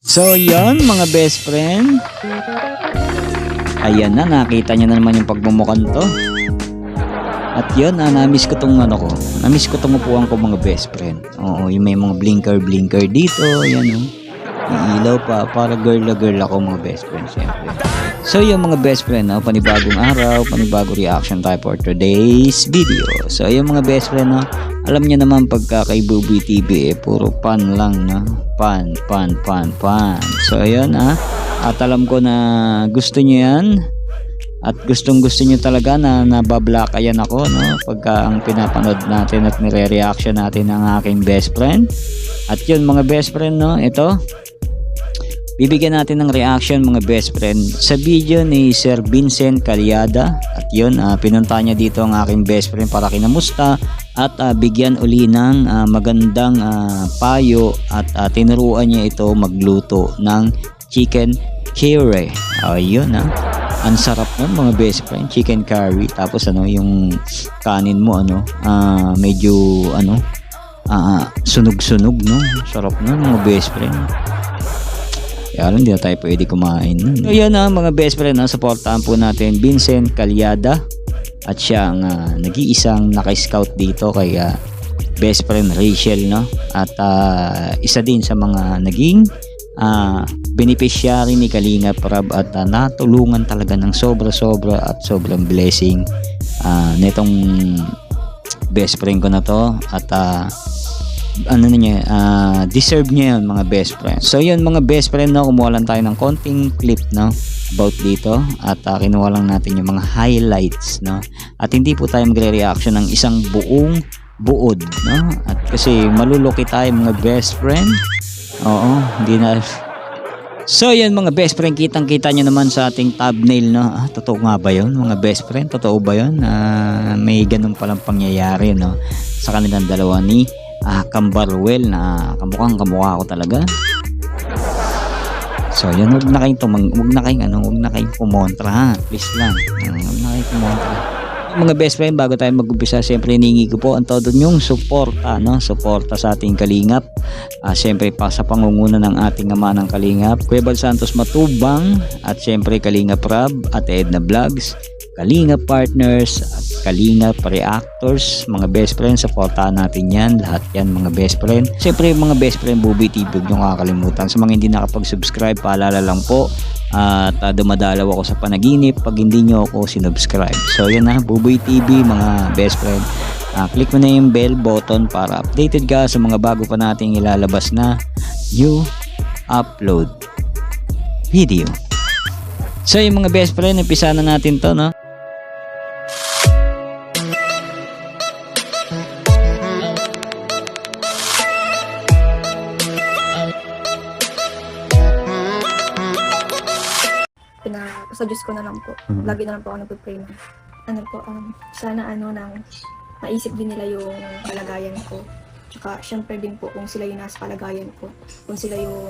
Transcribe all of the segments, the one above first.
So yon mga best friend. Ayan na, nakita nyo na naman yung pagmumukan to. At yun, na-miss ko tong ano ko. Na-miss ko tong upuan ko mga best friend. Oo, yung may mga blinker dito. Ayan o. Iilaw pa. Para girl na girl ako mga best friend syempre. So yung mga best friend, no, panibagong araw, panibagong reaction tayo for today's video. So yung mga best friend, no, alam niyo naman pagka kay Buboy TV puro pan lang, no? Pan. So ayun at alam ko na gusto niyo yan. At gustong gusto niyo talaga na nabablakayan ako, no? Pagka ang pinapanood natin at nire-reaction natin ng aking best friend. At yun mga best friend, no, ito. Bibigyan natin ng reaction mga best friend sa video ni Sir Vincent Calyada. At yun, pinunta niya dito ang aking best friend para kinamusta at bigyan uli ng magandang payo at tinuruan niya ito magluto ng chicken curry. Ayun ang sarap nun mga best friend, chicken curry. Tapos yung kanin mo medyo sunog-sunog, no? Sarap nun mga best friend. Kaya lang hindi na tayo pwede kumain nun. So yun mga best friend, supportahan po natin Vincent Calyada. At siya ang nag-iisang naka-scout dito kay best friend Rachel, no? At isa din sa mga naging beneficiary ni Kalingap Rab at natulungan talaga ng sobra at sobrang blessing nitong best friend ko na to. At deserve niya yun mga best friend. So yun mga best friend, no, kumuha lang tayo ng konting clip, no, about dito at kinuha lang natin yung mga highlights, no. At hindi po tayo magre-reaction ng isang buong buod, no, at kasi maluluki tayo mga best friend. Oo, hindi na. So yan mga best friend, kitang-kita nyo naman sa ating thumbnail, no. Totoo nga ba yun mga best friend? Totoo ba yun? May ganun palang pangyayari, no, sa kanilang dalawa ni Cambaruel na kamukha ko talaga. So yan, huwag na kayong pumontra, ha? Please lang. Huwag na kayong pumontra. Mga best friend, bago tayo mag-umpisa, siyempre hiningi ko po ang todo nyong suporta, no? Suporta sa ating Kalingap. Siyempre pa sa pangunguna ng ating ama ng Kalingap, Kuya Bal Santos Matubang, at siyempre Kalingap Rab at Edna Vlogs, Kalingap Partners at Kalingap Reactors. Mga best friend, supportahan natin yan. Lahat yan mga best friend. Siyempre mga best friend, Buboy TV, huwag nyo kakalimutan. Sa mga hindi nakapag-subscribe, paalala lang po. At dumadalaw ako sa panaginip pag hindi nyo ako sinubscribe. So yan Buboy TV mga best friend. Click mo na yung bell button para updated ka sa mga bago pa nating ilalabas na new upload video. So yung mga best friend, umpisa na natin to, no? Sa Diyos ko na lang po. Lagi na lang po ako nagpipray na sana nang maisip din nila yung kalagayan ko. Tsaka syempre din po kung sila yung nasa kalagayan ko, kung sila yung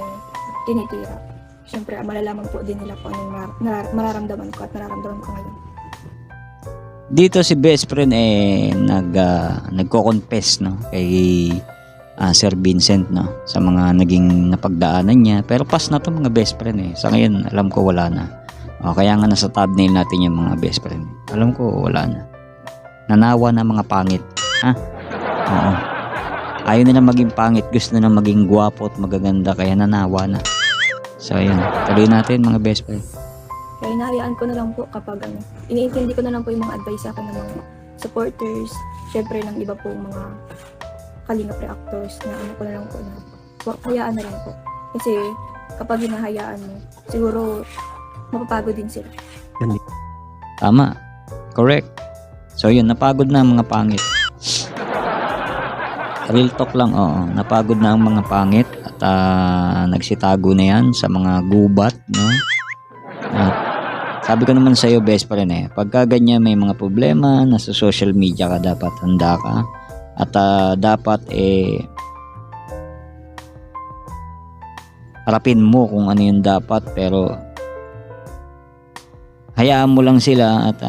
tinitira. Syempre malalaman po din nila kung anong mararamdaman ko at nararamdaman ko ngayon. Dito si best friend nagko-confess, no, kay Sir Vincent, no, sa mga naging napagdaanan niya. Pero pas na to mga best friend sa ngayon alam ko wala na. Kaya nga nasa thumbnail natin yung mga best friend. Alam ko wala na. Nanawa na mga pangit. Oo. Ayaw nila maging pangit, gusto nila maging gwapo at magaganda, kaya nanawa na. So ayun, tuloy natin mga best friend. Kaya hinahayaan ko na lang po kapag iniintindi ko na lang po yung mga advice sa akin ng mga supporters, syempre ng iba po mga Kalingap Reactors na ko na lang po na hayaan na lang po. Kasi kapag hinahayaan mo, siguro mapapagod din sila. Tama. Correct. So yun, napagod na ang mga pangit. Real talk lang, oo. Napagod na ang mga pangit at nagsitago na yan sa mga gubat, no? At sabi ko naman sa iyo best friend pagka ganyan may mga problema, nasa social media ka, dapat handa ka. At dapat harapin mo kung ano yung dapat, pero hayaan mo lang sila at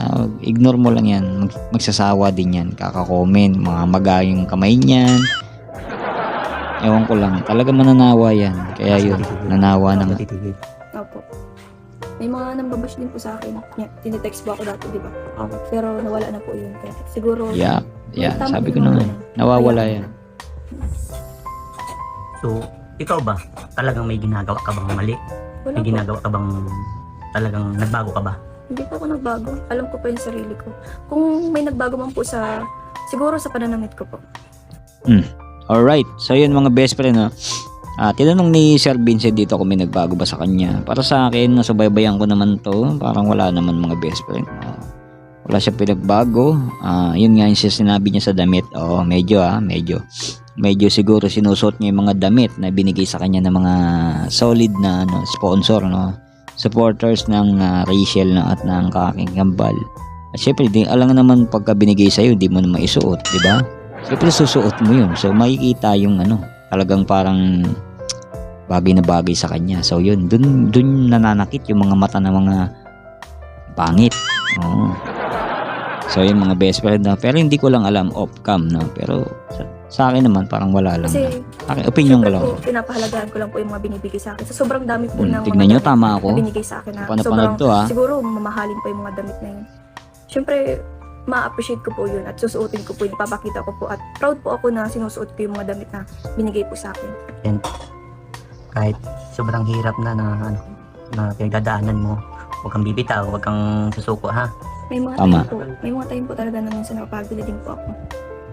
ignore mo lang yan. Magsasawa din yan, kaka-comment, mga magayong kamay niyan. Ewan ko lang. Talaga mananawa yan. Kaya yun, nanawa na nga. Titigil. Opo. May mga nambabash din po sa akin. Tinitext po ako dati, di ba? Okay. Pero nawala na po yun. Kaya siguro, Yeah. Yeah, tama sabi ko din na nga. naman. Nawawala Kaya- yan. So, ikaw ba? Talagang may ginagawa ka bang mali? Wala May po. ginagawa ka bang talagang nagbago ka ba? Hindi po ako nagbago. Alam ko pa yung sarili ko. Kung may nagbago man po siguro sa pananamit ko po. Alright. So yun mga best friend, no? Tinanong ni Sir Vincent dito kung may nagbago ba sa kanya. Para sa akin, nasubaybayan ko naman to. Parang wala naman mga best friend. Wala siya pinagbago. Yun nga yung sinabi niya sa damit. Medyo siguro sinusuot niya yung mga damit na binigay sa kanya ng mga solid na sponsor, no? Supporters ng Rachel, no? At ng Kaking Kambal. At syempre, alam nga naman pagka binigay sa'yo, di mo na maisuot, di ba? Syempre, susuot mo yun. So, makikita yung talagang parang bagay na bagay sa kanya. So, yun. Dun nananakit yung mga mata ng mga pangit. Oo. So, yun mga best friend. No? Pero hindi ko lang alam off-cam, no? Pero sa akin naman, parang wala lang. Kasi, Akin, opinion ko syempre lang. po, pinapahalagahan ko lang po yung mga binibigay sa akin. So, sobrang dami po ng Tignan nyo, tama ako. na binigay sa akin na Napanood to, siguro mamahalin pa yung mga damit na yun. Syempre, ma-appreciate ko po yun at susuotin ko po yun, papakita ko po at proud po ako na sinusuot ko yung mga damit na binigay po sa akin. And kahit sobrang hirap na pinagdadaanan mo, huwag kang bibitaw, huwag kang susuko, ha? May mga Tama. time po talaga na minsan napapagod din po ako.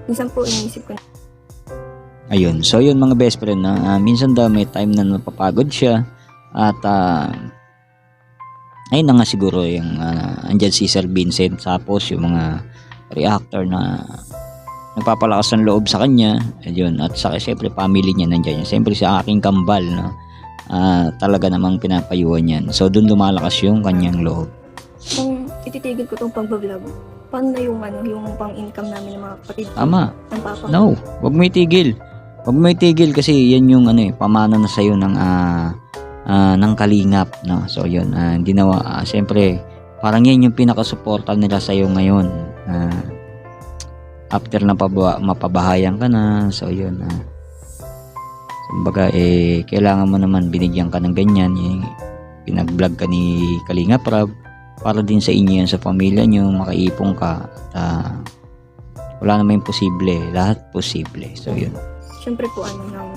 Minsan po iniisip ko na, Ayun. So, yun mga best friend, no? Minsan daw may time na napapagod siya. At, ayun na nga siguro yung andyan si Sir Vincent. Tapos, yung mga reactor na nagpapalakas ng loob sa kanya. Ayun. At saka, syempre, family niya nandyan. Siyempre, si aking kambal, no? Talaga namang pinapayuhan yan. So, dun lumalakas yung kanyang loob. kung ititigil ko tong pag-vlog, paano na yung yung pang-income namin ng mga kapatid ko, Tama. ng papa ko? No, wag mo itigil. Wag mo itigil kasi yan yung pamana na sa'yo ng kalingap, no? So yun, ginawa, siyempre, parang yan yung pinakasuporta nila sa'yo ngayon. After na mapabahayan ka na, so yun, kumbaga, kailangan mo naman binigyan ka ng ganyan, pinag-vlog ka ni Kalingap Rab, para din sa inyo yan, sa pamilya nyo, makaipong ka, at wala naman imposible, lahat posible. So yun. Siyempre po,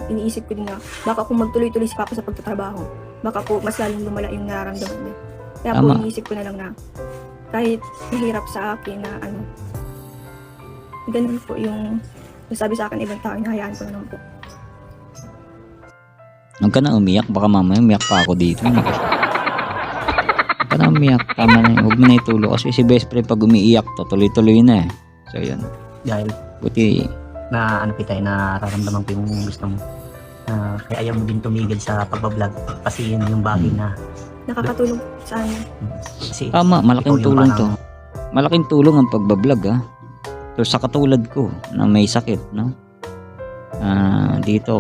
iniisip ko din na baka kung magtuloy-tuloy si Papa sa pagtatrabaho, baka po mas lalong lumala yung nararamdaman niya. Kaya po Tama. iniisip ko na lang na kahit mahirap sa akin na ganun po yung nasabi sa akin ibang tao, hinahayaan ko na lang po. Huwag ka na umiyak, baka mamaya umiyak pa ako dito. Huwag ka na umiyak, tama na yun. Huwag mo na itulo kasi si best friend pag umiiyak to, tuloy-tuloy na eh. So yun. Dahil Buti, kita nararamdaman ko yung gusto mo. Kaya ayaw mo din tumigil sa pagbablog kasi yun yung bagay na Nakakatulong sa amin. kasi tama, malaking ikaw yung tulong to. parang- Malaking tulong ang pagbablog So sa katulad ko na may sakit, no? Dito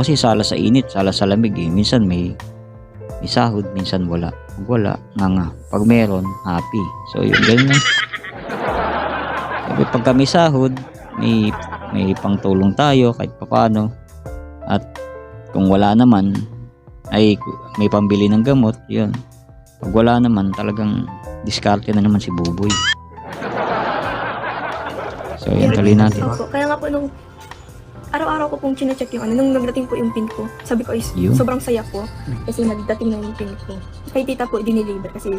kasi sala sa init, sala sa lamig eh. Minsan may sahod, minsan wala. Pag wala, nga. Pag meron, happy. So yun, ganun lang. Sabi, pagka may sahod, may pangtulong tayo kahit papaano. At kung wala naman, ay may pambili ng gamot, yun. Pag wala naman, talagang diskarte na naman si Buboy. So yun, tuloy natin. Opo. Kaya nga po nung araw-araw ko pong chinecheck yung nung nagdating po yung pin ko, sabi ko is Yun. sobrang saya po kasi nagdating na yung pin ko. Kay tita po diniliver kasi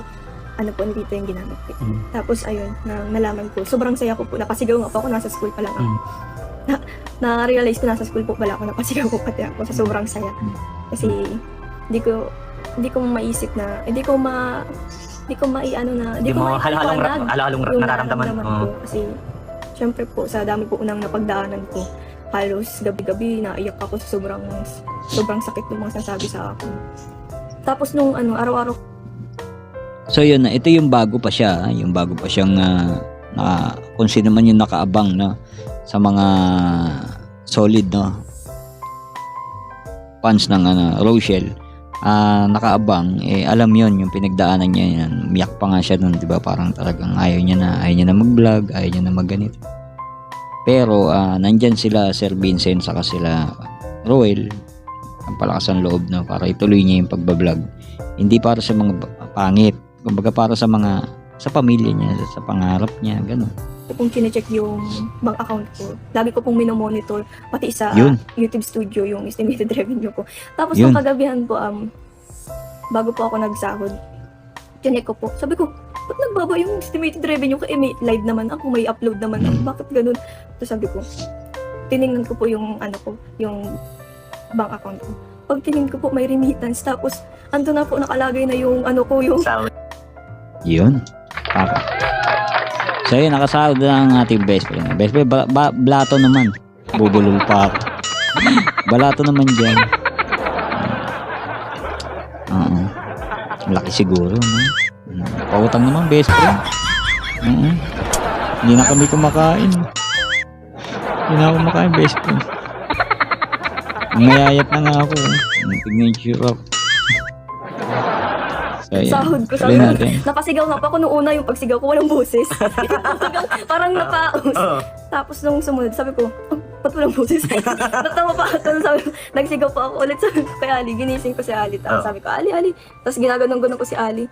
po dito yung ginamit ko. Tapos ayun, nalaman ko, sobrang saya ko po, napasigaw nga po ako, nasa school pa lang ako. Na-realize ko nasa school po pala ako, napasigaw ko pati ako sa sobrang saya. Kasi hindi ko maisip na, hindi ko halo-halong yung nararamdaman. ko. Kasi syempre po, sa dami po unang napagdaanan ko, halos gabi-gabi naiyak ako sa sobrang sakit ng mga sinasabi sa akin. Tapos nung araw-araw. So yun, ito yung bago pa siya, yung bago pa siyang kung sino man yung nakaabang sa mga solid fans ng Rochelle, nakaabang, alam yon yung pinagdaanan niya yan. Umiyak pa nga siya nun, di ba? Parang talagang ayaw niya na mag-vlog, ayaw niya na mag-ganito. Pero nandyan sila Sir Vincent saka sila Roel, ang palakas ang loob na para ituloy niya yung pagbablog. Hindi para sa mga pangit, kumbaga para sa pamilya niya, sa pangarap niya, gano'n. Kung kine-check yung bank account ko, lagi ko pong minomonitor, pati sa Yun. YouTube studio, yung estimated revenue ko. Tapos Yun. nung kagabihan po, bago po ako nagsahod, chinek ko po. Sabi ko, ba't nagbaba yung estimated revenue ko? May live naman ako, may upload naman ako. Bakit ganun? Tapos sabi ko, tiningnan ko po yung yung bank account ko. Pag tingin ko po, may remittance. Tapos, ando na po nakalagay na yung yung Sahod. Yun. Para. So yun, nakasahod na ang ating best friend. Best friend, blato naman. Bubulol pa ako. Balato naman dyan. Oo. Laki siguro, no? Pautang naman, best friend. Hindi na kami kumakain. Hindi na ako kumakain, best friend. Mayayat na nga ako. Tignan yung sure up. So, ayan. sahod ko. Tuloy Sabi ko, natin. napasigaw nga pa ako nung una yung pagsigaw ko, walang boses. Parang napaus. Oo. Tapos nung sumunod, sabi ko, ba't walang boses? Natawa pa ako. Sabi ko, nagsigaw pa ako ulit. Sabi ko kay Ali, ginising ko si Ali. Tapos sabi ko, Ali. Tapos ginaganon-ganon ko si Ali.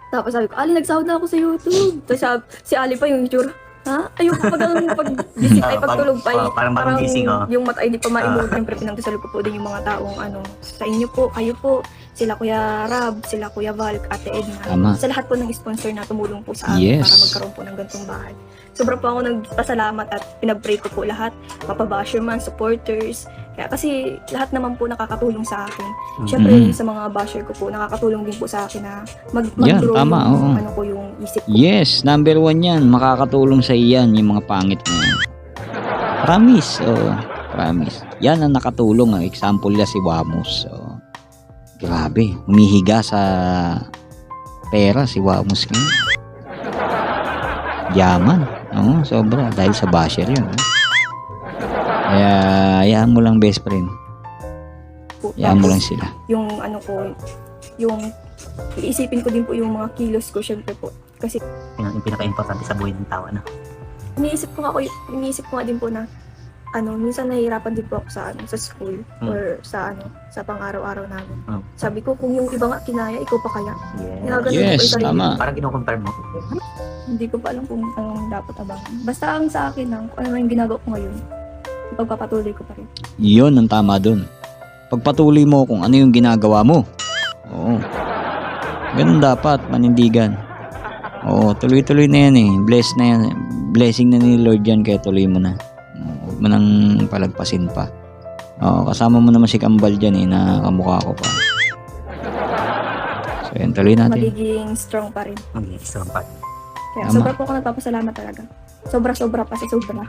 Tapos sabi ko, Ali, nagsahod na ako sa YouTube. Tapos si Ali pa yung itsura. Ha? Ayoko pag-gising ay pagtulog pa ay parang bagong gising, yung mata ay di pa maimod. Siyempre pinagdasal ko po din yung mga taong sa inyo po, kayo po, sila Kuya Rab, sila Kuya Val, Ate Edna. Tama. Sa lahat po ng sponsor na tumulong po sa amin Yes. para magkaroon po ng ganitong bahay. Sobra po ako nagpasalamat at pinag-pray ko po lahat, kapabasher man, supporters. Kaya kasi lahat naman po nakakatulong sa akin. Siyempre Mhm. sa mga basher ko po, nakakatulong din po sa akin na Yan, mag-grow tama, oo. yung, yung isip ko. Yes, number 1 yan. Makakatulong sa iyan yung mga pangit mo yan. Promise. Oh, promise. Yan ang nakatulong. Example na si Wamos. Oh, grabe. Humihiga sa pera si Wamos ngayon. Yaman. Oo, sobra. Dahil sa basher yun. Kaya, hayaan mo lang, best friend. Hayaan mo lang sila. Yung yung iisipin ko din po yung mga kilos ko syempre po. Kasi Yung pinaka-importante sa buhay ng tao, ano? iniisip ko nga din po na minsan nahihirapan din po ako sa school or sa pang-araw-araw namin. Sabi ko kung yung iba nga kinaya, ikaw pa kaya? Ginaganon ko Yes, yung sarili. tama. Parang kino-compare mo. Hindi ko pa alam kung anong dapat abangan. Basta ang sa akin lang, kung ano yung ginagawa ko ngayon, ipagpapatuloy ko pa rin. Yun ang tama dun. Pagpatuloy mo kung ano yung ginagawa mo. Oo. Ganun dapat, manindigan. Oo, tuloy-tuloy na yan eh. Bless na yan. Blessing na ni Lord yan, kaya tuloy mo na. Huwag mo nang palagpasin pa. Oo, kasama mo naman si Kambal dyan eh, na kamukha ko pa. So yan, tuloy natin. Magiging strong pa rin. Okay, isang part. Kaya Tama. sobra po ako nagpapasalamat talaga. Sobra-sobra pa sa sobra.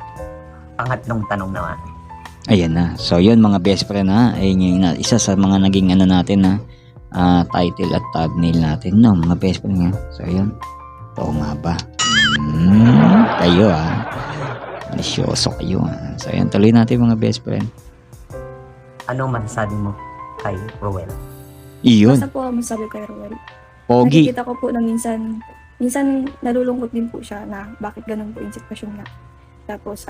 Pangatlong tanong naman. Ayan na. So yun mga best friend ha. Ayun yung isa sa mga naging natin na title at thumbnail natin. No, mga best friend nga. So yun. Ito nga ba? Kayo Malisyoso kayo So yun, tuloy natin mga best friend. Anong masasabi mo kay Roel? Iyon. Basta po masabi kay Roel. Pogi. Nakikita ko po na minsan nalulungkot din po siya na bakit ganun po yung sitwasyon niya. Tapos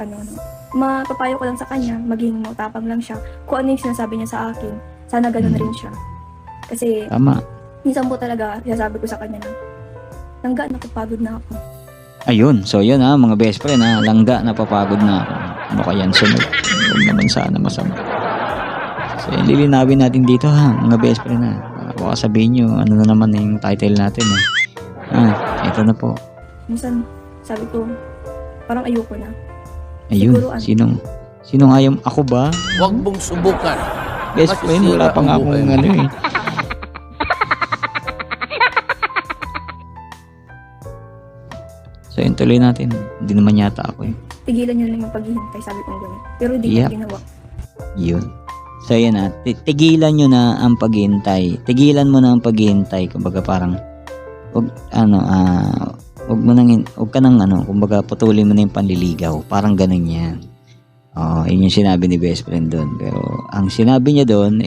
mapapayo ko lang sa kanya, maging matapang lang siya. Kung ano yung sinasabi niya sa akin, sana ganun na rin siya. Kasi Tama. minsan po talaga, sinasabi ko sa kanya na, langga, napapagod na ako. Ayun. So yun mga best friend langga, napapagod na ako. Ano kaya sunod? Huwag naman sana masama. So yun, lilinawin natin dito mga best friend baka sabihin nyo, ano na naman yung title natin ito na po. Minsan, sabi ko, parang ayoko na. Ayun. Siguro, Sinong ayaw? Ako ba? Huwag mong subukan. Best friend, wala pa nga akong So yun, tuloy natin. Hindi naman yata ako Tigilan niyo lang yung paghihintay, sabi kong gano'n. Pero hindi Yep. ko ginawa. Yun. So yan tigilan nyo na ang paghihintay. Tigilan mo na ang paghihintay. Kumbaga parang huwag ka nang kumbaga patuloy mo na yung panliligaw. Parang ganun yan. Yun yung sinabi ni best friend doon. Pero ang sinabi niya doon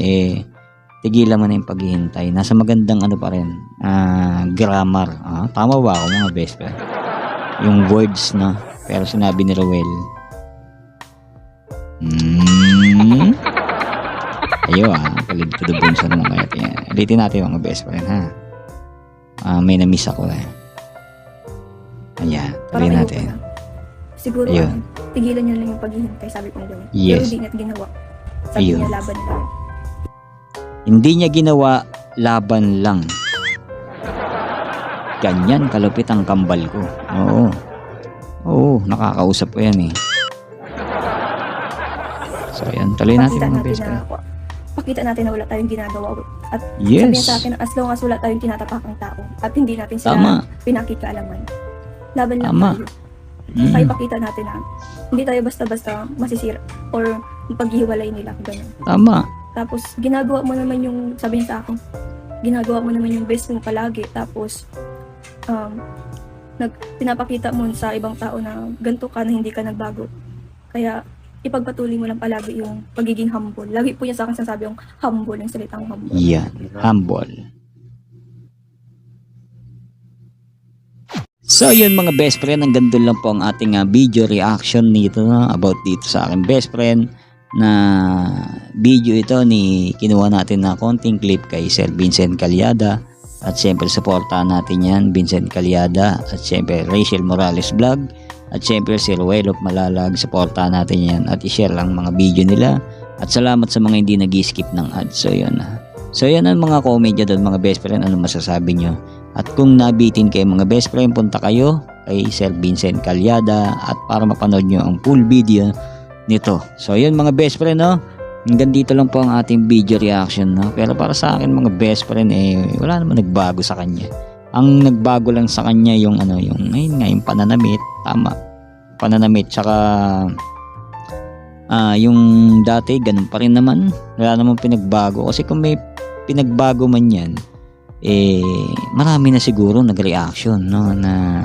tigilan mo na yung paghihintay. Nasa magandang pa rin. Grammar. Tama ba ako mga best friend? Yung words pero sinabi ni Roel Ayo palig to the bones sa mga kaya. Ulitin natin mga best friend ha. May na-miss ako eh. Ayan, tuloy Parang natin. ayoko na. Siguro, Ayun. tigilan niya lang yung paghihintay, sabi ko gawin. Yes. Pero hindi niya ginawa. Sabi Ayun. niya, laban lang. Hindi niya ginawa, laban lang. Ganyan kalupit ang kambal ko. Oo, nakakausap ko yan eh. So ayan, tuloy natin mga best friend. Pakita natin na wala tayong ginagawa. At Yes. sabihin sa akin, as long as wala tayong tinatapakang tao at hindi natin sila Tama. pinakikaalaman. Laban lang Tama. tayo. Mm. Kaya ipakita natin na hindi tayo basta-basta masisira or paghiwalay nila. Ganun. Tama. Tapos, ginagawa mo naman yung, sabi niya sa akin, ginagawa mo naman yung best mo palagi. Tapos, pinapakita mo sa ibang tao na ganito ka, na hindi ka nagbago. Kaya, ipagpatuloy mo lang palagi yung pagiging humble. Lagi po niya sa akin sinasabi yung humble, yung salitang humble. Yan, humble. So yun mga best friend, hanggang doon lang po ang ating video reaction nito about dito sa aking best friend na video ito ni kinuha natin na konting clip kay Sir Vincent Calyada at syempre supportahan natin yan, Vincent Calyada at syempre Rachel Morales Vlog at syempre si Ruel of Malalag, supportahan natin yan at i-share lang mga video nila at salamat sa mga hindi nag-skip ng ads. So yun ang mga comment nyo doon mga best friend, ano masasabi nyo? At kung nabitin kayo mga best friend, punta kayo kay Sir Vincent Calyada at para mapanood nyo ang full video nito. So yun mga best friend, no? Hanggang dito lang po ang ating video reaction, no? Pero para sa akin mga best friend, wala naman nagbago sa kanya. Ang nagbago lang sa kanya yung yung pananamit, tama. Pananamit, tsaka yung dati, ganun pa rin naman. Wala namang pinagbago. Kasi kung may pinagbago man yan, marami na siguro nag-reaction, no, na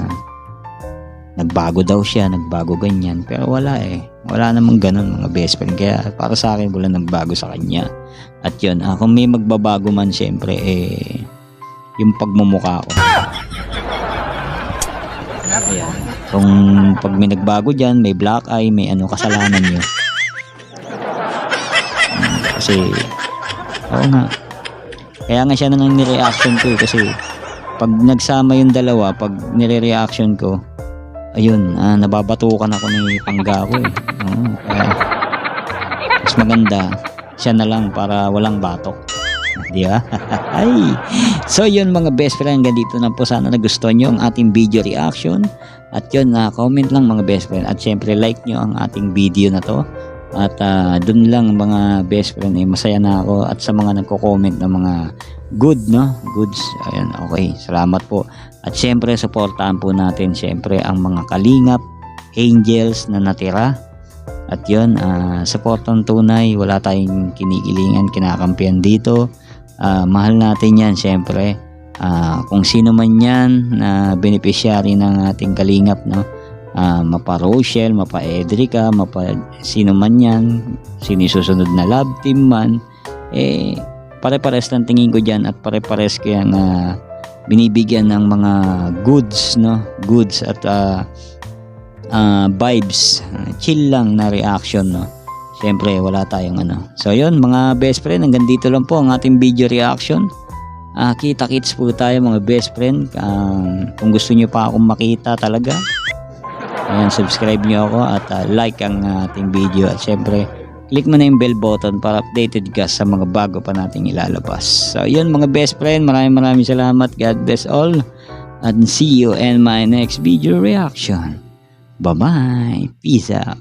nagbago daw siya, nagbago ganyan, pero wala wala namang ganun mga best friend. Kaya para sa akin wala nagbago sa kanya. At yun, kung may magbabago man syempre yung pagmumukha ko. Ayan, kung pag may nagbago dyan, may black eye, may kasalanan nyo. Kasi oo nga, kaya nga siya nang ni-reaction ko kasi pag nagsama yung dalawa, pag nire-reaction ko, ayun, nababatukan ako ni Pangga ko kaya mas maganda siya na lang para walang batok, di ba? Ay, so yun mga best friend, hanggang dito na po. Sana nagustuhan nyo ang ating video reaction at yun, comment lang mga best friend at syempre like nyo ang ating video na to. At dun lang mga best friend, masaya na ako. At sa mga nagko-comment ng mga goods, ayan, okay, salamat po. At syempre supportahan po natin syempre ang mga kalingap angels na natira. At yun, supportan tunay, wala tayong kinikilingan, kinakampihan dito. Mahal natin yan syempre. Kung sino man yan na beneficiary ng ating kalingap, no, mapa Rochelle, mapa Edrica, mapa sino man yan, sinisusunod na love team man, pare-pares lang tingin ko dyan at pare-pares kaya na binibigyan ng mga goods, no, goods at vibes, chill lang na reaction, no. Siyempre wala tayong So yun mga best friend, hanggang dito lang po ang ating video reaction. Kita-kits po tayo mga best friend. Kung gusto nyo pa akong makita talaga, ayan, subscribe nyo ako at like ang ating video at syempre click mo na yung bell button para updated ka sa mga bago pa nating ilalabas. So yun mga best friend, maraming salamat. God bless all and see you in my next video reaction. Bye bye, peace out.